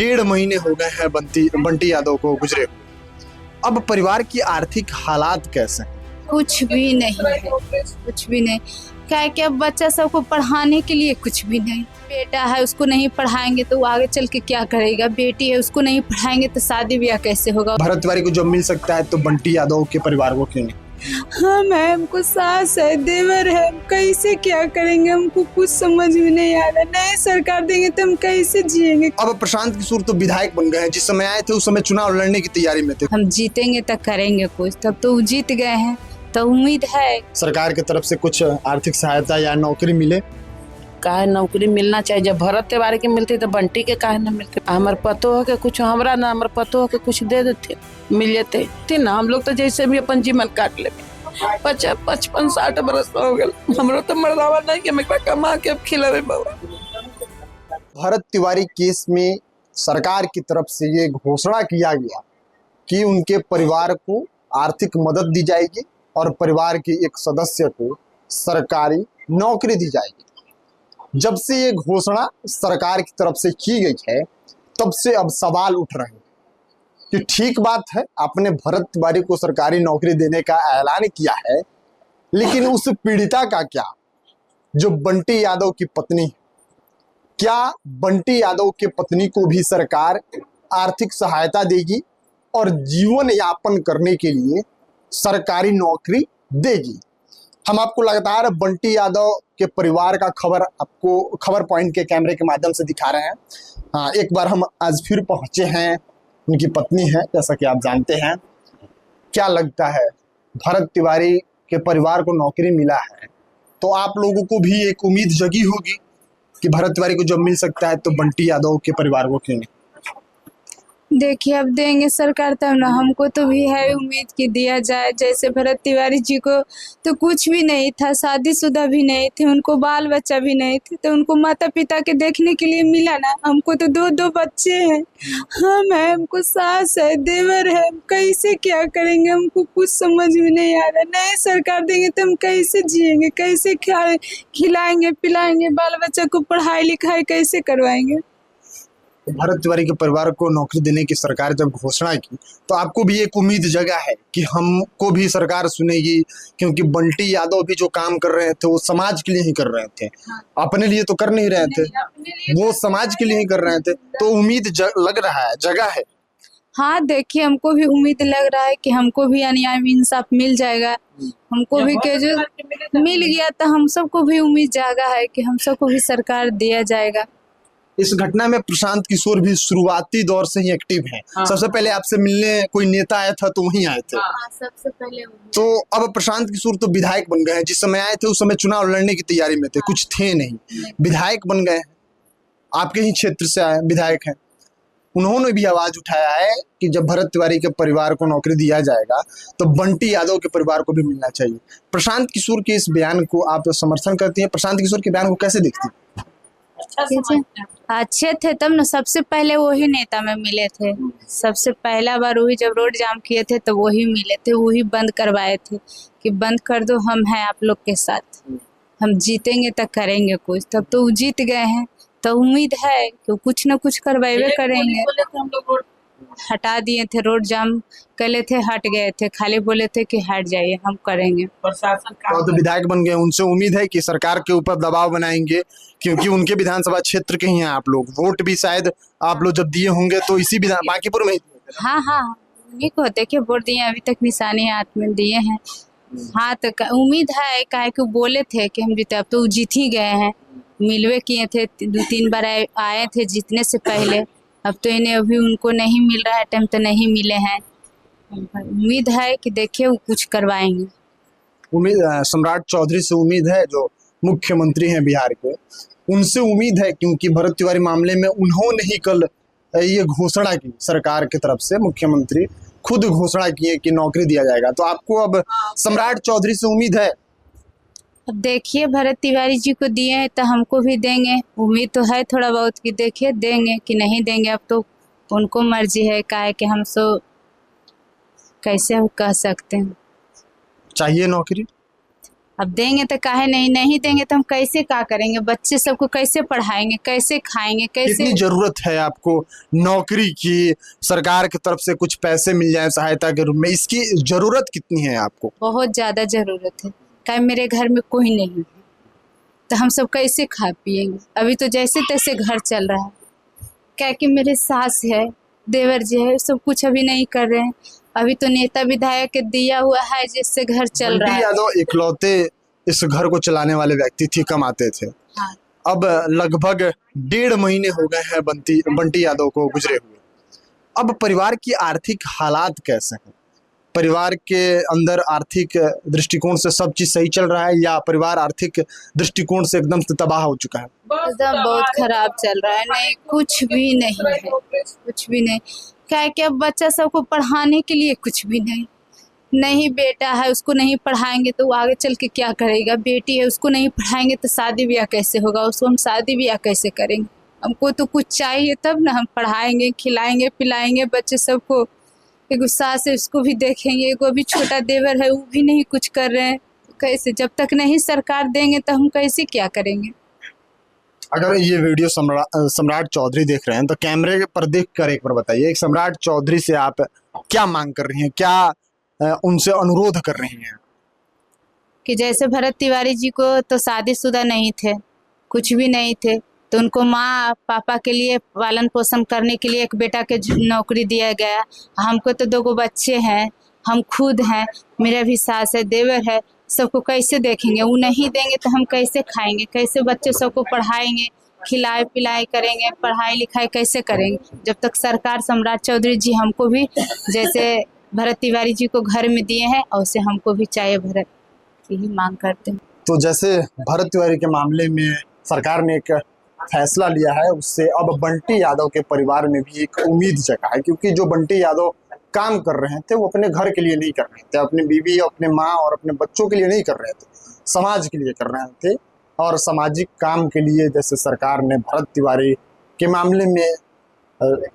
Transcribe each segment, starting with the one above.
1.5 महीने हो गए हैं बंटी यादव को गुजरे हुए। अब परिवार की आर्थिक हालात कैसे हैं? कुछ भी नहीं है, कुछ भी नहीं। क्या है कि अब बच्चा सबको पढ़ाने के लिए कुछ भी नहीं। बेटा है, उसको नहीं पढ़ाएंगे तो वो आगे चल के क्या करेगा। बेटी है, उसको नहीं पढ़ाएंगे तो शादी ब्याह कैसे होगा। भरत तिवारी को जब मिल सकता है तो बंटी यादव के परिवार को क्यों नहीं? हम है, हमको सास है, देवर है, हम कैसे क्या करेंगे। हमको कुछ समझ में नहीं आ रहा। नए सरकार देंगे तो हम कैसे जिएंगे। अब प्रशांत किशोर तो विधायक बन गए हैं। जिस समय आए थे उस समय चुनाव लड़ने की तैयारी में थे। हम जीतेंगे तो करेंगे कुछ, तब तो जीत गए हैं तो उम्मीद है। सरकार की तरफ से कुछ आर्थिक सहायता या नौकरी मिले? काहे नौकरी मिलना चाहिए। जब भरत तिवारी के मिलती तो बंटी के काहे न मिलते। हमारे पतो हो के कुछ हमरा ना, हमारे पतो हो के कुछ दे देते मिल जाते थी ना। हम लोग तो जैसे भी अपन जीवन काट ले। 55-60 बरस हो गए। हमरो तो मर्दावा नहीं कि मैं कमा के अब खिलावे बाबा। भरत तिवारी केस में सरकार की तरफ से ये घोषणा किया गया कि उनके परिवार को आर्थिक मदद दी जाएगी और परिवार के एक सदस्य को सरकारी नौकरी दी जाएगी। जब से ये घोषणा सरकार की तरफ से की गई है तब से अब सवाल उठ रहे हैं कि ठीक बात है, आपने भरत तिवारी को सरकारी नौकरी देने का ऐलान किया है, लेकिन उस पीड़िता का क्या जो बंटी यादव की पत्नी है? क्या बंटी यादव के पत्नी को भी सरकार आर्थिक सहायता देगी और जीवन यापन करने के लिए सरकारी नौकरी देगी? हम आपको लगातार बंटी यादव के परिवार का खबर पॉइंट के कैमरे के माध्यम से दिखा रहे हैं। हाँ, एक बार हम आज फिर पहुंचे हैं, उनकी पत्नी है, जैसा कि आप जानते हैं। क्या लगता है, भरत तिवारी के परिवार को नौकरी मिला है तो आप लोगों को भी एक उम्मीद जगी होगी कि भरत तिवारी को जब मिल सकता है तो बंटी यादव के परिवार को क्यों नहीं? देखिए, अब देंगे सरकार तब ना। हमको तो भी है उम्मीद कि दिया जाए। जैसे भरत तिवारी जी को तो कुछ भी नहीं था, शादीशुदा भी नहीं थे, उनको बाल बच्चा भी नहीं थे, तो उनको माता पिता के देखने के लिए मिला ना। हमको तो दो बच्चे हैं, हम है, हमको सास है, देवर है, हम कैसे क्या करेंगे। हमको कुछ समझ में नहीं आ रहा। नए सरकार देंगे तो हम कैसे जिएंगे, कैसे खिलाएंगे पिलाएंगे, बाल बच्चा को पढ़ाई लिखाई कैसे करवाएंगे। भरत तिवारी के परिवार को नौकरी देने की सरकार जब घोषणा की तो आपको भी एक उम्मीद जगा है कि हमको भी सरकार सुनेगी, क्योंकि बंटी यादव भी जो काम कर रहे थे वो समाज के लिए ही कर रहे थे। अपने लिए तो कर नहीं रहे थे, वो समाज के लिए ही कर रहे थे। तो उम्मीद लग रहा है, जगह है। हाँ, देखिए, हमको भी उम्मीद लग रहा है कि हमको भी न्याय इंसाफ मिल जाएगा। हमको भी के जो मिल गया तो हम सबको भी उम्मीद जागा है कि हम सबको भी सरकार दिया जाएगा। इस घटना में प्रशांत किशोर भी शुरुआती दौर से ही एक्टिव हैं। सबसे पहले आपसे मिलने कोई नेता आया था तो वहीं आए थे। सबसे पहले। तो अब प्रशांत किशोर तो विधायक बन गए हैं। जिस समय आए थे उस समय चुनाव लड़ने की तैयारी में थे, कुछ थे नहीं, विधायक बन गए हैं। आपके ही क्षेत्र से आए विधायक हैं। उन्होंने भी आवाज उठाया है कि जब भरत तिवारी के परिवार को नौकरी दिया जाएगा तो बंटी यादव के परिवार को भी मिलना चाहिए। प्रशांत किशोर के इस बयान को आप समर्थन करती हैं? प्रशांत किशोर के बयान को कैसे देखती हैं? अच्छे थे तब ना। सबसे पहले वही नेता में मिले थे। सबसे पहला बार वही जब रोड जाम किए थे तो वही मिले थे, वही बंद करवाए थे कि बंद कर दो, हम हैं आप लोग के साथ, हम जीतेंगे तो करेंगे कुछ। तब तो जीत गए हैं तो उम्मीद है कि कुछ न कुछ करवाए करेंगे। हटा दिए थे, रोड जाम कर थे, हट गए थे, खाली बोले थे कि हट जाइए, हम करेंगे। प्रशासन तो विधायक बन गए, उनसे उम्मीद है कि सरकार के ऊपर दबाव बनाएंगे, क्योंकि उनके विधानसभा क्षेत्र के ही हैं आप लोग। वोट भी शायद आप लोग जब दिए होंगे तो इसी बांकीपुर में ही। हाँ हाँ, उन्हीं को देखे वोट दिए, अभी तक निशानी हाथ में दिए हैं। हाँ, तो उम्मीद है, काहे कि बोले थे कि हम जीते, अब तो जीत ही गए हैं। मिलवे किए थे, 2-3 बार आए थे जीतने से पहले। अब तो इन्हें अभी उनको नहीं मिल रहा है टाइम, तो नहीं मिले हैं। उम्मीद है कि देखिए वो कुछ करवाएंगे। उम्मीद सम्राट चौधरी से उम्मीद है, जो मुख्यमंत्री हैं बिहार के, उनसे उम्मीद है, क्योंकि भरत तिवारी मामले में उन्होंने ही कल ये घोषणा की। सरकार की तरफ से मुख्यमंत्री खुद घोषणा किए कि नौकरी दिया जाएगा। तो आपको अब सम्राट चौधरी से उम्मीद है? अब देखिए, भरत तिवारी जी को दिए हैं तो हमको भी देंगे। उम्मीद तो है थोड़ा बहुत कि देखिए देंगे कि नहीं देंगे, अब तो उनको मर्जी है। काहे कि हम सो कैसे हम कह सकते हैं। चाहिए नौकरी? अब देंगे तो काहे नहीं, नहीं देंगे तो हम कैसे क्या करेंगे, बच्चे सबको कैसे पढ़ाएंगे, कैसे खाएंगे, कैसे। कितनी जरूरत है आपको नौकरी की, सरकार की तरफ से कुछ पैसे मिल जाए सहायता के रूप में, इसकी जरूरत कितनी है आपको? बहुत ज़्यादा ज़रूरत है, काहे मेरे घर में कोई नहीं है तो हम सब कैसे खा पिएंगे। अभी तो जैसे तैसे घर चल रहा है, क्या कि मेरे सास है, देवर जी है, सब कुछ अभी नहीं कर रहे हैं। अभी तो नेता विधायक के दिया हुआ है जिससे घर चल रहा बंटी है। यादव इकलौते इस घर को चलाने वाले व्यक्ति थे, कमाते थे। हाँ। अब लगभग 1.5 महीने हो गए हैं बंटी यादव को गुजरे हुए। अब परिवार की आर्थिक हालात कैसे हैं? परिवार के अंदर आर्थिक दृष्टिकोण से सब चीज सही चल रहा है या परिवार आर्थिक दृष्टिकोण से एकदम से तबाह हो चुका है? एकदम बहुत खराब चल रहा है, नहीं कुछ भी नहीं है, कुछ भी नहीं। क्या है कि अब बच्चा सबको पढ़ाने के लिए कुछ भी नहीं, नहीं बेटा है उसको नहीं पढ़ाएंगे तो वो आगे चल के क्या करेगा, बेटी है उसको नहीं पढ़ाएंगे तो शादी ब्याह कैसे होगा, उसको हम शादी ब्याह कैसे करेंगे। हमको तो कुछ चाहिए तब ना हम पढ़ाएंगे, खिलाएंगे पिलाएंगे बच्चे सबको। एक सास है उसको भी देखेंगे, एक अभी छोटा देवर है वो भी नहीं कुछ कर रहे हैं, कैसे जब तक नहीं सरकार देंगे तो हम कैसे क्या करेंगे। अगर ये वीडियो सम्राट चौधरी देख रहे हैं तो कैमरे पर देख कर एक बार बताइए, एक सम्राट चौधरी से आप क्या मांग कर रही हैं, क्या उनसे अनुरोध कर रही हैं? कि जैसे भरत तिवारी जी को तो शादीशुदा नहीं थे, कुछ भी नहीं थे, तो उनको माँ पापा के लिए पालन पोषण करने के लिए एक बेटा के नौकरी दिया गया। हमको तो 2 बच्चे हैं, हम खुद हैं, मेरा भी सास है, देवर है, सबको कैसे देखेंगे। वो नहीं देंगे तो हम कैसे खाएंगे, कैसे बच्चे सबको पढ़ाएंगे, खिलाए पिलाए करेंगे, पढ़ाई लिखाई कैसे करेंगे। जब तक सरकार सम्राट चौधरी जी हमको भी जैसे भरत तिवारी जी को घर में दिए हैं वैसे हमको भी चाहिए भरत, यही मांग करते हैं। तो जैसे भरत तिवारी के मामले में सरकार ने एक फैसला लिया है, उससे अब बंटी यादव के परिवार में भी एक उम्मीद जगा है, क्योंकि जो बंटी यादव काम कर रहे थे वो अपने घर के लिए नहीं कर रहे थे, अपनी बीवी अपने माँ और अपने बच्चों के लिए नहीं कर रहे थे, समाज के लिए कर रहे थे। और सामाजिक काम के लिए जैसे सरकार ने भरत तिवारी के मामले में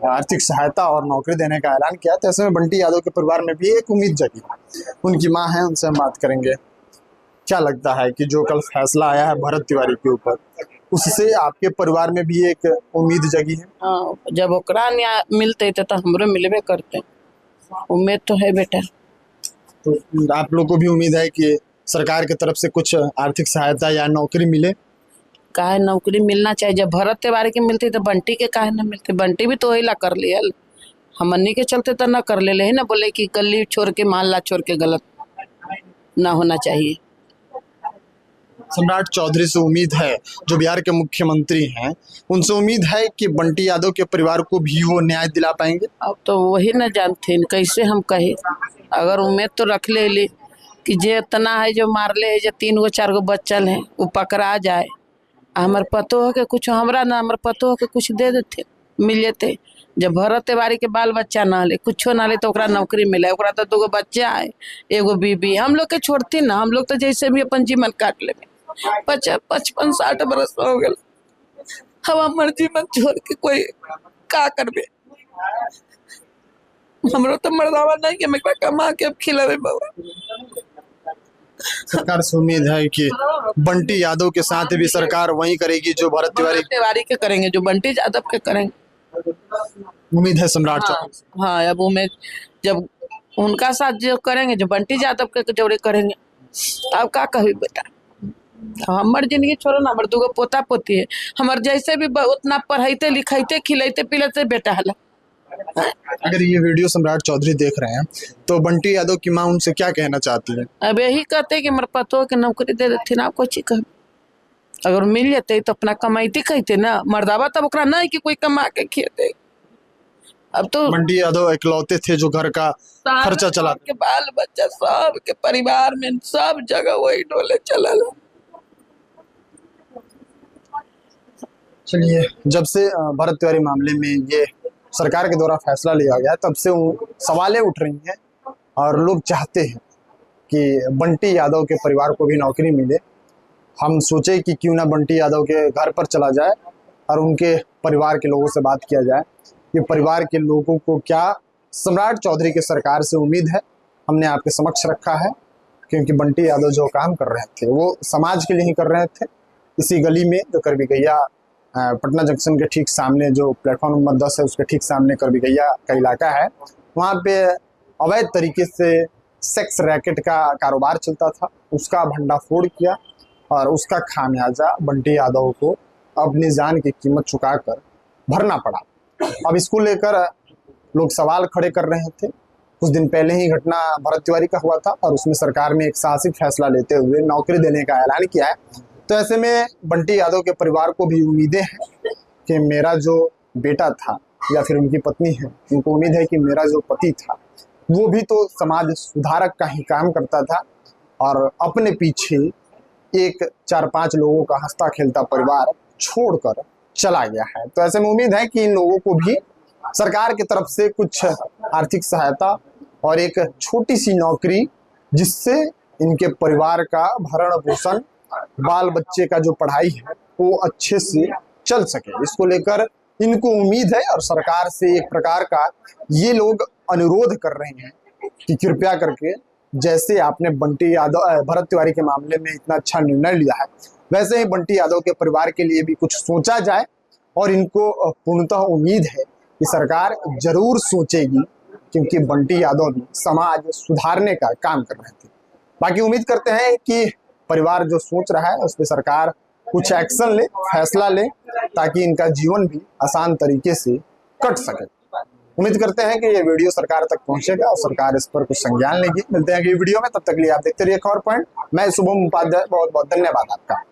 आर्थिक सहायता और नौकरी देने का ऐलान किया, तो ऐसे में बंटी यादव के परिवार में भी एक उम्मीद जगी। उनकी माँ है, उनसे हम बात करेंगे। क्या लगता है कि जो कल फैसला आया है भरत तिवारी के ऊपर, उससे आपके परिवार में भी एक उम्मीद जगी है? हाँ, जब ओकरा न्याय मिलते तो हमरो मिलबे करते, उम्मीद तो है बेटा। तो आप लोग को भी उम्मीद है कि सरकार की तरफ से कुछ आर्थिक सहायता या नौकरी मिले? काहे नौकरी मिलना चाहिए, जब भरत तिवारी के मिलती तो बंटी के काहे न मिलते। बंटी भी तो वही ला कर लिया, हमनी के चलते तो ना कर ले ना, बोले कि गली छोड़ के मोहल्ला छोड़ के गलत ना होना चाहिए। सम्राट चौधरी से उम्मीद है, जो बिहार के मुख्यमंत्री हैं, उनसे उम्मीद है कि बंटी यादव के परिवार को भी वो न्याय दिला पाएंगे। अब तो वही न जानते कैसे हम कहे, अगर उम्मीद तो रख ले कि जे इतना है जो मारले है, जो 3 4 बच्चल है वो पकड़ा जाए, हमार पतो हो के कुछ हमरा ना हमार पतो हो के कुछ दे देते मिल जेते। जब भरत तिवारी के बाल बच्चा ना ले कुछ ना ले तो ओकरा नौकरी मिले, ओकरा तो 2 बच्चा है, एगो बीबी, हम लोग के छोड़ती ना, हम लोग तो जैसे भी अपन जीवन काट ले। 55-60 बरस हो गए, हम हमार जीवन छोड़ के कोई का करबे। हमरो तो मर्दावा नहीं कि मैं कमा के अब खिलावे बाबा। सरकार से उम्मीद है कि बंटी यादव के साथ भी सरकार वही करेगी जो भरत तिवारी के करेंगे, जो बंटी यादव के करेंगे। उम्मीद है सम्राट चौधरी। हाँ, अब उम्मीद जब उनका साथ जो करेंगे, जो बंटी यादव के जोड़े करेंगे, अब का कही बेटा। हमार जिंदगी छोड़ो ना, हमार 2 पोता पोती है, हमार जैसे भी उतना पढ़ाईते लिखाईते खिलाते पिलाते बेटा हला। अगर ये वीडियो सम्राट चौधरी देख रहे हैं तो बंटी यादव की माँ उनसे क्या कहना चाहती है? अब यही कहते कि मेरे पतो के नौकरी दे देती ना, कुछ कह अगर मिल जाते तो अपना कमाईती कहते ना, मर्दावा तब ओकरा नहीं कि कोई कमा के खिएते। अब तो बंटी यादव इकलौते थे जो घर का खर्चा चला के बाल बच्चा सब के परिवार में सब जगह वही डोले चलल। चलिए, जब से भरत तिवारी मामले में ये सरकार के द्वारा फैसला लिया गया तब से सवालें उठ रही हैं और लोग चाहते हैं कि बंटी यादव के परिवार को भी नौकरी मिले। हम सोचे कि क्यों ना बंटी यादव के घर पर चला जाए और उनके परिवार के लोगों से बात किया जाए कि परिवार के लोगों को क्या सम्राट चौधरी के सरकार से उम्मीद है। हमने आपके समक्ष रखा है क्योंकि बंटी यादव जो काम कर रहे थे वो समाज के लिए ही कर रहे थे। इसी गली में जो करबिगैया पटना जंक्शन के ठीक सामने जो प्लेटफॉर्म नंबर 10 है उसके ठीक सामने करबिगैया का इलाका है, वहाँ पे अवैध तरीके से सेक्स रैकेट का कारोबार चलता था। उसका भंडाफोड़ किया और उसका खामियाजा बंटी यादव को अपनी जान की कीमत चुकाकर भरना पड़ा। अब इसको लेकर लोग सवाल खड़े कर रहे थे। कुछ दिन पहले ही घटना भरत तिवारी का हुआ था और उसमें सरकार ने एक साहसिक फैसला लेते हुए नौकरी देने का ऐलान किया है। तो ऐसे में बंटी यादव के परिवार को भी उम्मीदें हैं कि मेरा जो बेटा था या फिर उनकी पत्नी है, उनको उम्मीद है कि मेरा जो पति था वो भी तो समाज सुधारक का ही काम करता था और अपने पीछे एक 4-5 लोगों का हंसता खेलता परिवार छोड़कर चला गया है। तो ऐसे में उम्मीद है कि इन लोगों को भी सरकार की तरफ से कुछ आर्थिक सहायता और एक छोटी सी नौकरी जिससे इनके परिवार का भरण पोषण, बाल बच्चे का जो पढ़ाई है वो अच्छे से चल सके, इसको लेकर इनको उम्मीद है। और सरकार से एक प्रकार का ये लोग अनुरोध कर रहे हैं कि कृपया करके जैसे आपने बंटी यादव भरत तिवारी के मामले में इतना अच्छा निर्णय लिया है, वैसे ही बंटी यादव के परिवार के लिए भी कुछ सोचा जाए। और इनको पूर्णतः उम्मीद है कि सरकार जरूर सोचेगी, क्योंकि बंटी यादव भी समाज सुधारने का काम कर रहे थे। बाकी उम्मीद करते हैं कि परिवार जो सोच रहा है उस पर सरकार कुछ एक्शन ले, फैसला ले, ताकि इनका जीवन भी आसान तरीके से कट सके। उम्मीद करते हैं कि ये वीडियो सरकार तक पहुंचेगा और सरकार इस पर कुछ संज्ञान लेगी। मिलते हैं अगली वीडियो में, तब तक के लिए आप देखते रहिए खबर पॉइंट। मैं शुभम उपाध्याय, बहुत बहुत धन्यवाद आपका।